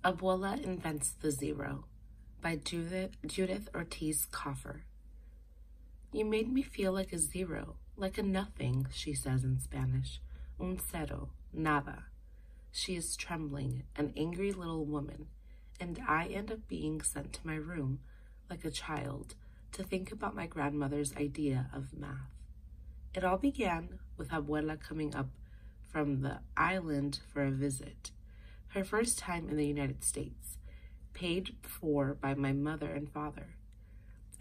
Abuela Invents the Zero by Judith Ortiz Cofer. You made me feel like a zero, like a nothing, she says in Spanish. Un cero, nada. She is trembling, an angry little woman, and I end up being sent to my room, like a child, to think about my grandmother's idea of math. It all began with Abuela coming up from the island for a visit. Her first time in the United States, paid for by my mother and father.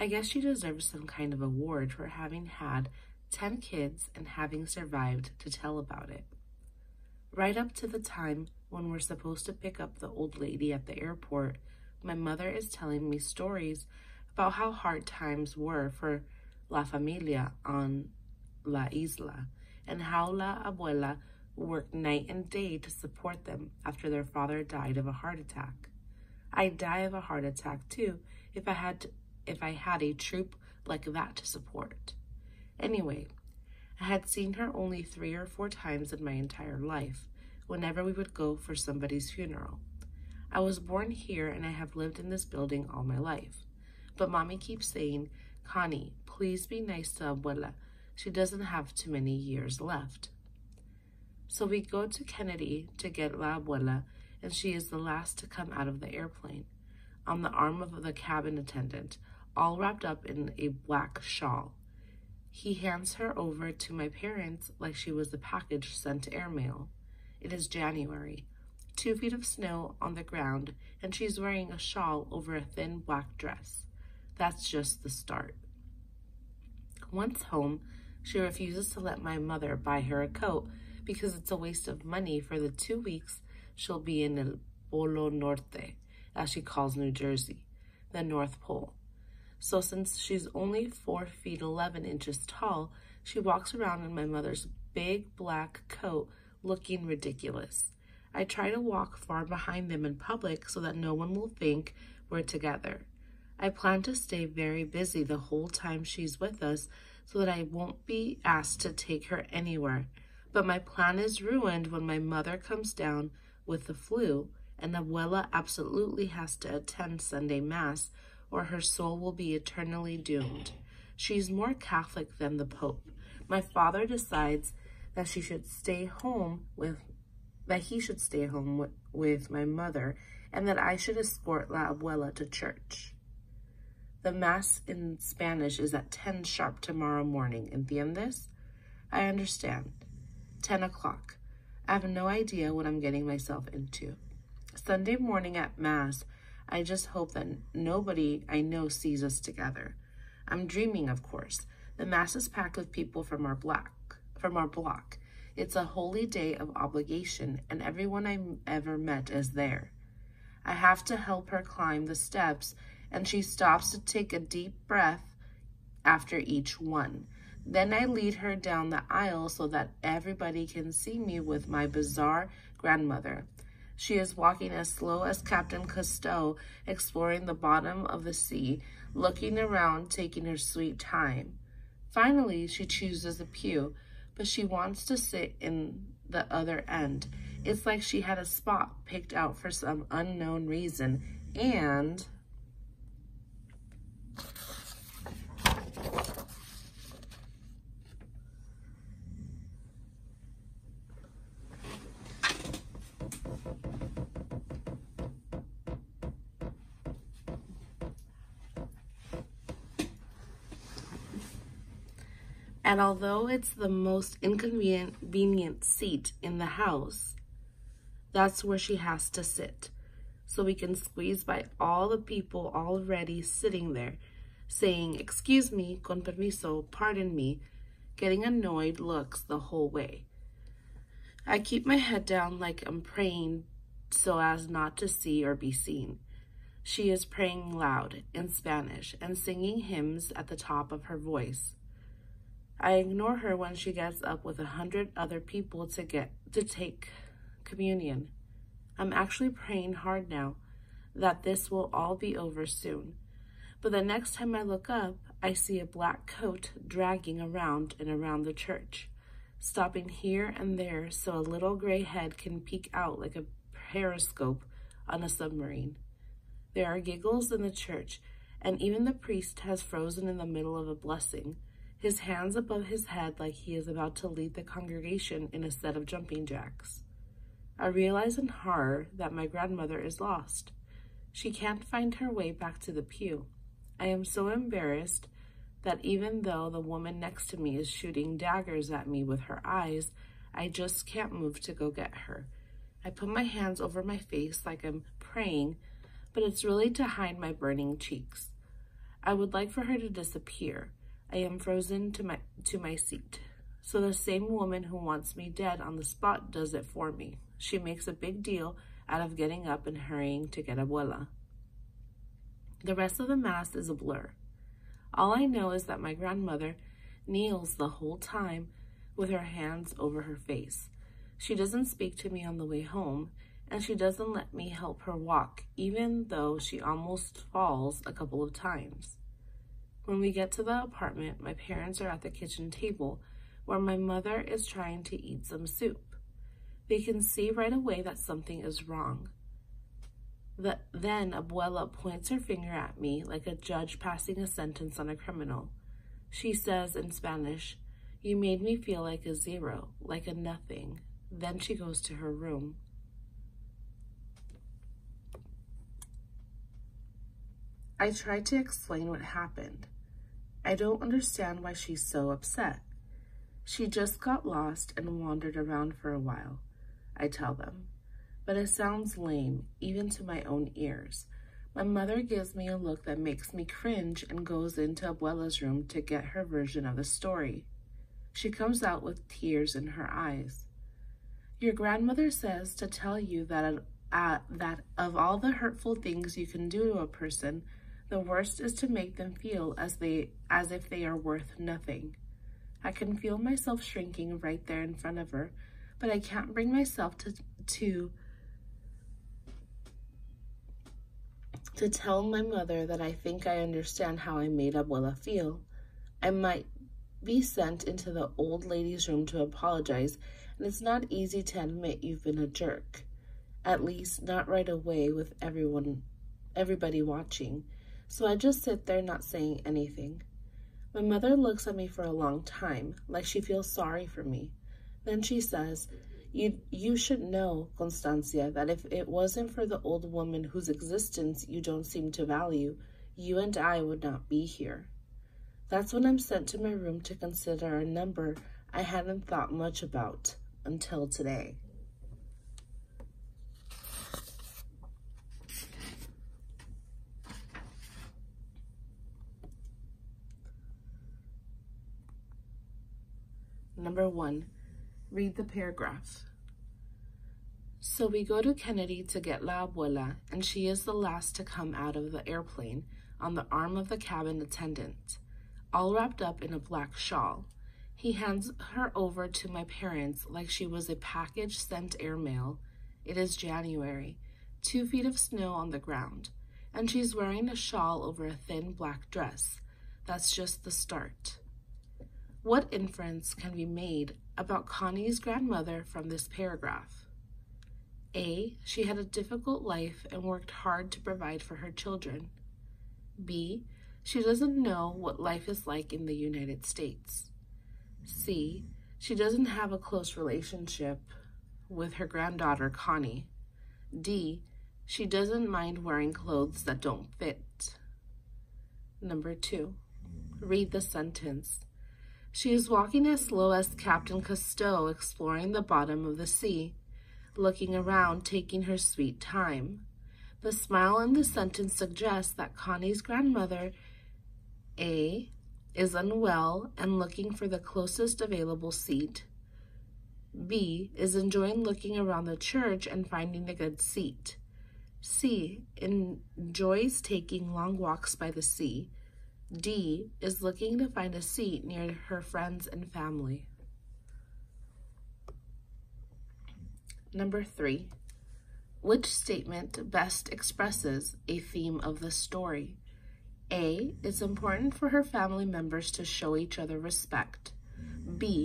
I guess she deserves some kind of award for having had 10 kids and having survived to tell about it. Right up to the time when we're supposed to pick up the old lady at the airport, my mother is telling me stories about how hard times were for La Familia on La Isla, and how La Abuela worked night and day to support them after their father died of a heart attack. I'd die of a heart attack too if I had a troop like that to support. Anyway, I had seen her only 3 or 4 times in my entire life, whenever we would go for somebody's funeral. I was born here and I have lived in this building all my life. But Mommy keeps saying, Connie, please be nice to Abuela. She doesn't have too many years left. So we go to Kennedy to get La Abuela, and she is the last to come out of the airplane, on the arm of the cabin attendant, all wrapped up in a black shawl. He hands her over to my parents like she was a package sent to airmail. It is January, 2 feet of snow on the ground, and she's wearing a shawl over a thin black dress. That's just the start. Once home, she refuses to let my mother buy her a coat because it's a waste of money for the 2 weeks she'll be in El Polo Norte, as she calls New Jersey, the North Pole. So since she's only 4 feet 11 inches tall, she walks around in my mother's big black coat looking ridiculous. I try to walk far behind them in public so that no one will think we're together. I plan to stay very busy the whole time she's with us so that I won't be asked to take her anywhere. But my plan is ruined when my mother comes down with the flu, and Abuela absolutely has to attend Sunday Mass, or her soul will be eternally doomed. She's more Catholic than the Pope. My father decides that he should stay home with my mother, and that I should escort La Abuela to church. The Mass in Spanish is at 10 sharp tomorrow morning. ¿Entiendes? I understand. 10 o'clock. I have no idea what I'm getting myself into. Sunday morning at Mass, I just hope that nobody I know sees us together. I'm dreaming, of course. The Mass is packed with people from our block. It's a holy day of obligation, and everyone I ever met is there. I have to help her climb the steps, and she stops to take a deep breath after each one. Then I lead her down the aisle so that everybody can see me with my bizarre grandmother. She is walking as slow as Captain Cousteau, exploring the bottom of the sea, looking around, taking her sweet time. Finally, she chooses a pew, but she wants to sit in the other end. It's like she had a spot picked out for some unknown reason, and although it's the most inconvenient seat in the house, that's where she has to sit, so we can squeeze by all the people already sitting there, saying, excuse me, con permiso, pardon me, getting annoyed looks the whole way. I keep my head down like I'm praying so as not to see or be seen. She is praying loud in Spanish and singing hymns at the top of her voice. I ignore her when she gets up with 100 other people to take communion. I'm actually praying hard now that this will all be over soon. But the next time I look up, I see a black coat dragging around and around the church, stopping here and there so a little gray head can peek out like a periscope on a submarine. There are giggles in the church, and even the priest has frozen in the middle of a blessing, his hands above his head like he is about to lead the congregation in a set of jumping jacks. I realize in horror that my grandmother is lost. She can't find her way back to the pew. I am so embarrassed that even though the woman next to me is shooting daggers at me with her eyes, I just can't move to go get her. I put my hands over my face like I'm praying, but it's really to hide my burning cheeks. I would like for her to disappear. I am frozen to my seat. So the same woman who wants me dead on the spot does it for me. She makes a big deal out of getting up and hurrying to get Abuela. The rest of the Mass is a blur. All I know is that my grandmother kneels the whole time with her hands over her face. She doesn't speak to me on the way home, and she doesn't let me help her walk, even though she almost falls a couple of times. When we get to the apartment, my parents are at the kitchen table, where my mother is trying to eat some soup. They can see right away that something is wrong. Then Abuela points her finger at me like a judge passing a sentence on a criminal. She says in Spanish, "You made me feel like a zero, like a nothing." Then she goes to her room. I try to explain what happened. I don't understand why she's so upset. She just got lost and wandered around for a while, I tell them. But it sounds lame, even to my own ears. My mother gives me a look that makes me cringe and goes into Abuela's room to get her version of the story. She comes out with tears in her eyes. Your grandmother says to tell you that of all the hurtful things you can do to a person, the worst is to make them feel as if they are worth nothing. I can feel myself shrinking right there in front of her, but I can't bring myself to tell my mother that I think I understand how I made Abuela feel. I might be sent into the old lady's room to apologize, and it's not easy to admit you've been a jerk. At least not right away with everybody watching. So I just sit there not saying anything. My mother looks at me for a long time, like she feels sorry for me. Then she says, You should know, Constancia, that if it wasn't for the old woman whose existence you don't seem to value, you and I would not be here. That's when I'm sent to my room to consider a number I hadn't thought much about until today. Number 1, read the paragraph. So we go to Kennedy to get La Abuela, and she is the last to come out of the airplane on the arm of the cabin attendant, all wrapped up in a black shawl. He hands her over to my parents like she was a package sent airmail. It is January, 2 feet of snow on the ground, and she's wearing a shawl over a thin black dress. That's just the start. What inference can be made about Connie's grandmother from this paragraph? A, she had a difficult life and worked hard to provide for her children. B, she doesn't know what life is like in the United States. C, she doesn't have a close relationship with her granddaughter Connie. D, she doesn't mind wearing clothes that don't fit. Number 2, read the sentence. She is walking as slow as Captain Cousteau exploring the bottom of the sea, looking around, taking her sweet time. The smile in the sentence suggests that Connie's grandmother, A, is unwell and looking for the closest available seat. B, is enjoying looking around the church and finding a good seat. C, enjoys taking long walks by the sea. D, is looking to find a seat near her friends and family. Number 3, which statement best expresses a theme of the story? A, it's important for her family members to show each other respect. B,